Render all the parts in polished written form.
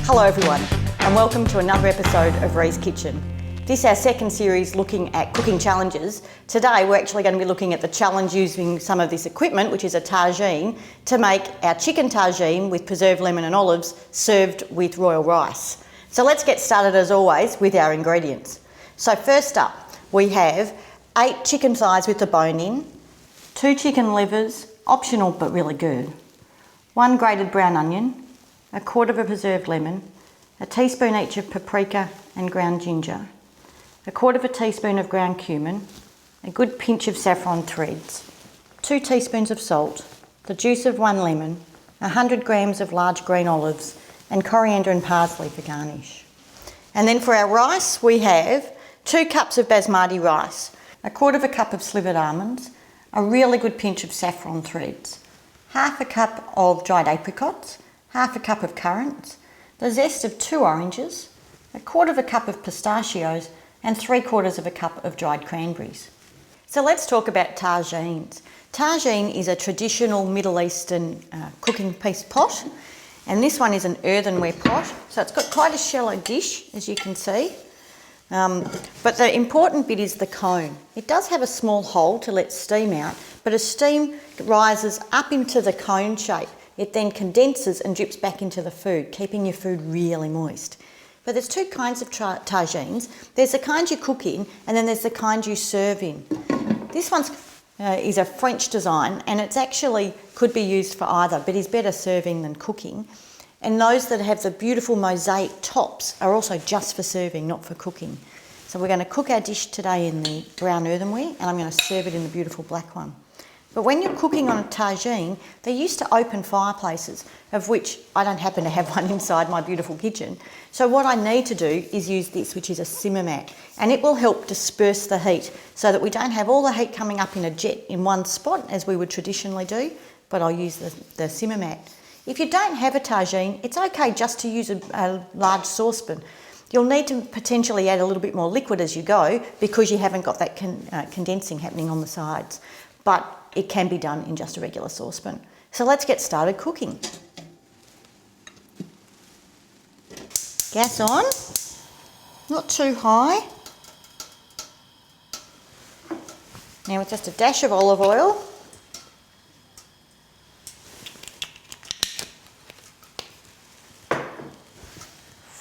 Hello everyone, and welcome to another episode of RiesKitchen. This is our second series looking at cooking challenges. Today we're actually going to be looking at the challenge using some of this equipment, which is a tagine, to make our chicken tagine with preserved lemon and olives served with royal rice. So let's get started as always with our ingredients. So first up, we have 8 chicken thighs with the bone in, 2 chicken livers, optional but really good, 1 grated brown onion, 1/4 of a preserved lemon, a teaspoon each of paprika and ground ginger, 1/4 of a teaspoon of ground cumin, a good pinch of saffron threads, 2 teaspoons of salt, the juice of 1 lemon, 100 grams of large green olives, and coriander and parsley for garnish. And then for our rice, we have 2 cups of basmati rice, 1/4 cup of slivered almonds, a really good pinch of saffron threads, 1/2 cup of dried apricots, 1/2 cup of currants, the zest of 2 oranges, 1/4 cup of pistachios, and 3/4 cup of dried cranberries. So let's talk about tagines. Tagine is a traditional Middle Eastern cooking piece pot, and this one is an earthenware pot, so it's got quite a shallow dish, as you can see. But the important bit is the cone. It does have a small hole to let steam out, but as steam rises up into the cone shape, it then condenses and drips back into the food, keeping your food really moist. But there's 2 kinds of tagines. There's the kind you cook in, and then there's the kind you serve in. This one is a French design, and it's actually could be used for either, but is better serving than cooking. And those that have the beautiful mosaic tops are also just for serving, not for cooking. So we're going to cook our dish today in the brown earthenware, and I'm going to serve it in the beautiful black one. But when you're cooking on a tagine, they're used to open fireplaces, of which I don't happen to have one inside my beautiful kitchen. So what I need to do is use this, which is a simmer mat, and it will help disperse the heat so that we don't have all the heat coming up in a jet in one spot as we would traditionally do, but I'll use the simmer mat. If you don't have a tagine, it's okay just to use a large saucepan. You'll need to potentially add a little bit more liquid as you go because you haven't got that condensing happening on the sides. But it can be done in just a regular saucepan. So let's get started cooking. Gas on, not too high. Now with just a dash of olive oil.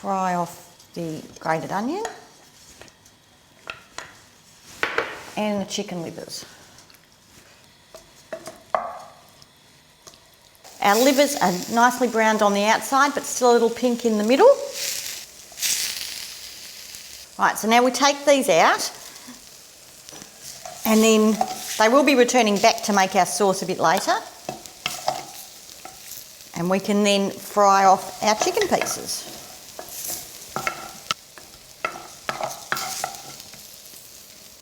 Fry off the grated onion and the chicken livers. Our livers are nicely browned on the outside, but still a little pink in the middle. Right, so now we take these out, and then they will be returning back to make our sauce a bit later. And we can then fry off our chicken pieces.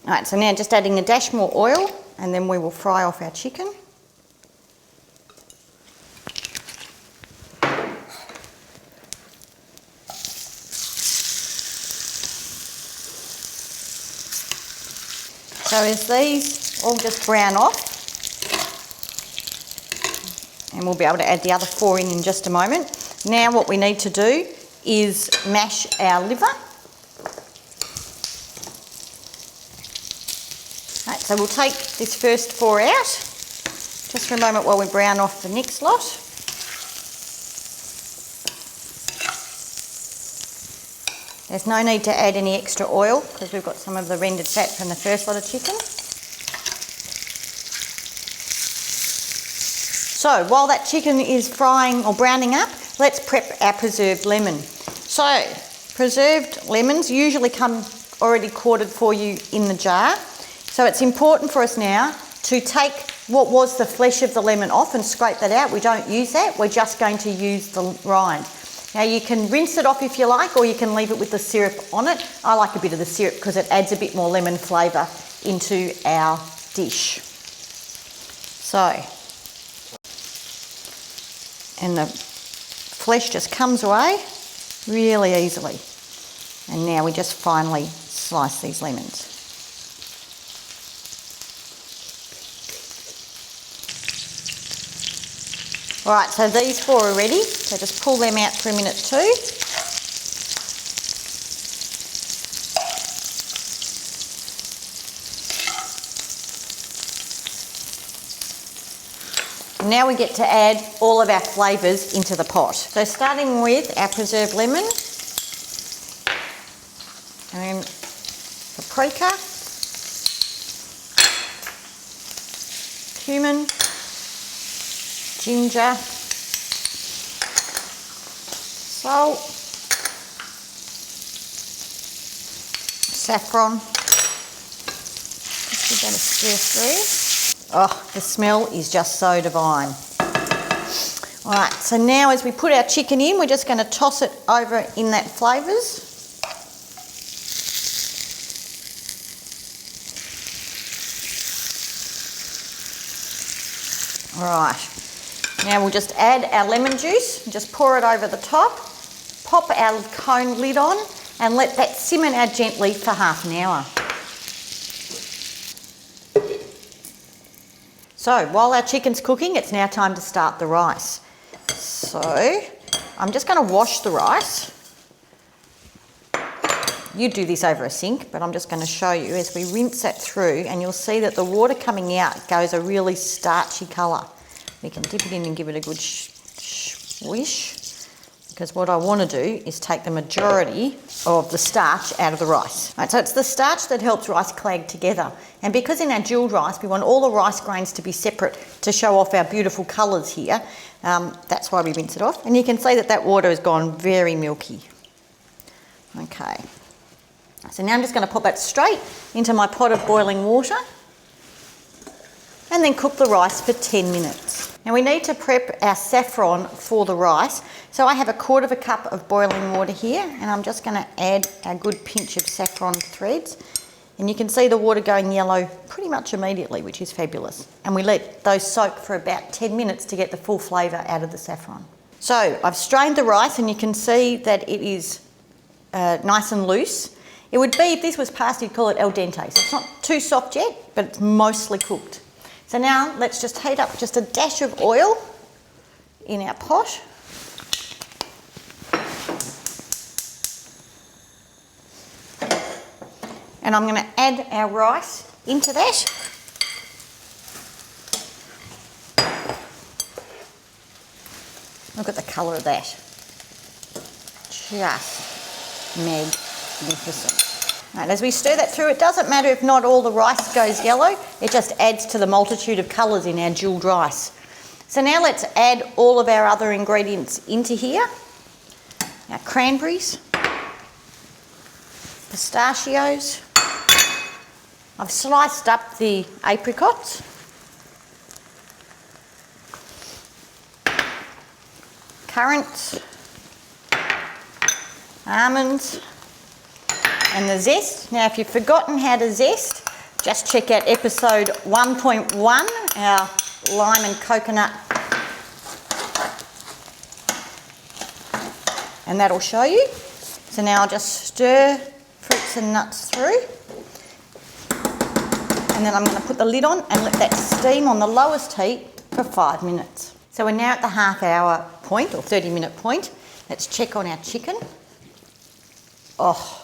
Right, so now just adding a dash more oil, and then we will fry off our chicken. So as these all just brown off, and we'll be able to add the other 4 in just a moment. Now what we need to do is mash our liver. Right, so we'll take this first 4 out, just for a moment while we brown off the next lot. There's no need to add any extra oil because we've got some of the rendered fat from the first lot of chicken. So while that chicken is frying or browning up, let's prep our preserved lemon. So preserved lemons usually come already quartered for you in the jar. So it's important for us now to take what was the flesh of the lemon off and scrape that out. We don't use that, we're just going to use the rind. Now you can rinse it off if you like, or you can leave it with the syrup on it. I like a bit of the syrup because it adds a bit more lemon flavour into our dish. So, and the flesh just comes away really easily. And now we just finely slice these lemons. All right, so these 4 are ready. So just pull them out for a minute too. Now we get to add all of our flavours into the pot. So starting with our preserved lemon, and paprika, cumin, ginger, salt, saffron. Just give that a stir through. Oh, the smell is just so divine. All right, so now as we put our chicken in, we're just going to toss it over in that flavours. All right, now we'll just add our lemon juice, just pour it over the top, pop our cone lid on and let that simmer now gently for half an hour. So while our chicken's cooking, it's now time to start the rice. So I'm just going to wash the rice. You do this over a sink, but I'm just going to show you as we rinse that through, and you'll see that the water coming out goes a really starchy colour. We can dip it in and give it a good swish, because what I want to do is take the majority of the starch out of the rice. Right, so it's the starch that helps rice clag together. And because in our jewelled rice, we want all the rice grains to be separate to show off our beautiful colours here, that's why we rinse it off. And you can see that that water has gone very milky. Okay, so now I'm just going to pop that straight into my pot of boiling water and then cook the rice for 10 minutes. Now we need to prep our saffron for the rice. So I have 1/4 cup of boiling water here, and I'm just going to add a good pinch of saffron threads. And you can see the water going yellow pretty much immediately, which is fabulous. And we let those soak for about 10 minutes to get the full flavour out of the saffron. So I've strained the rice, and you can see that it is nice and loose. It would be, if this was pasta, you'd call it al dente. So it's not too soft yet, but it's mostly cooked. So now let's just heat up just a dash of oil in our pot. And I'm going to add our rice into that. Look at the colour of that. Just magnificent. Right, as we stir that through, it doesn't matter if not all the rice goes yellow, it just adds to the multitude of colours in our jewelled rice. So now let's add all of our other ingredients into here. Our cranberries, pistachios. I've sliced up the apricots. Currants, almonds, and the zest. Now if you've forgotten how to zest, just check out episode 1.1, our lime and coconut, and that'll show you. So now I'll just stir fruits and nuts through, and then I'm going to put the lid on and let that steam on the lowest heat for 5 minutes. So we're now at the half-hour point, or 30-minute point. Let's check on our chicken. Oh,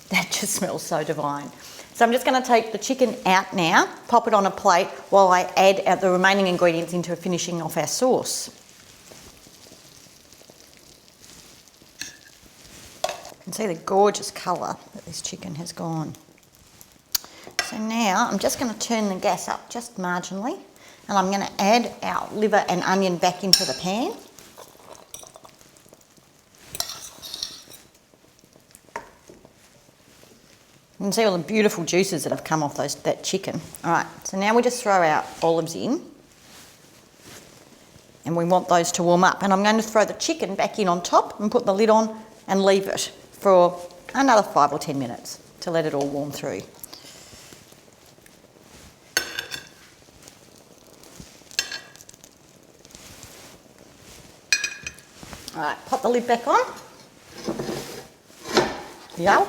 that just smells so divine. So I'm just going to take the chicken out now, pop it on a plate while I add the remaining ingredients into finishing off our sauce. You can see the gorgeous colour that this chicken has gone. So now I'm just going to turn the gas up just marginally, and I'm going to add our liver and onion back into the pan. You can see all the beautiful juices that have come off that chicken. All right, so now we just throw our olives in, and we want those to warm up. And I'm going to throw the chicken back in on top and put the lid on and leave it for another 5 or 10 minutes to let it all warm through. All right, pop the lid back on. Yeah.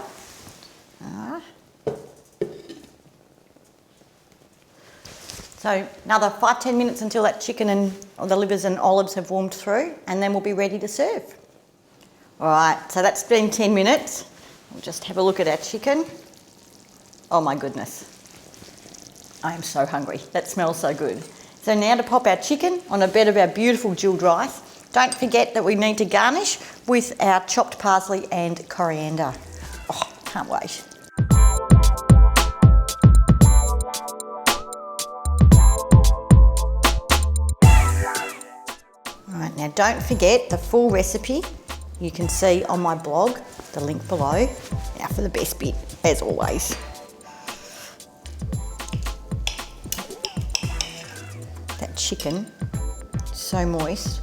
So another 5-10 minutes until that chicken and the livers and olives have warmed through, and then we'll be ready to serve. All right, so that's been 10 minutes. We'll just have a look at our chicken. Oh my goodness. I am so hungry. That smells so good. So now to pop our chicken on a bed of our beautiful chilled rice. Don't forget that we need to garnish with our chopped parsley and coriander. Oh, can't wait. All right, now don't forget the full recipe you can see on my blog, the link below. Now for the best bit, as always. That chicken, so moist.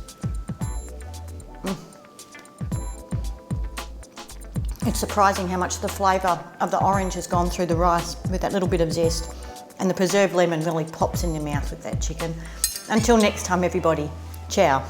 It's surprising how much the flavour of the orange has gone through the rice with that little bit of zest. And the preserved lemon really pops in your mouth with that chicken. Until next time, everybody. Ciao.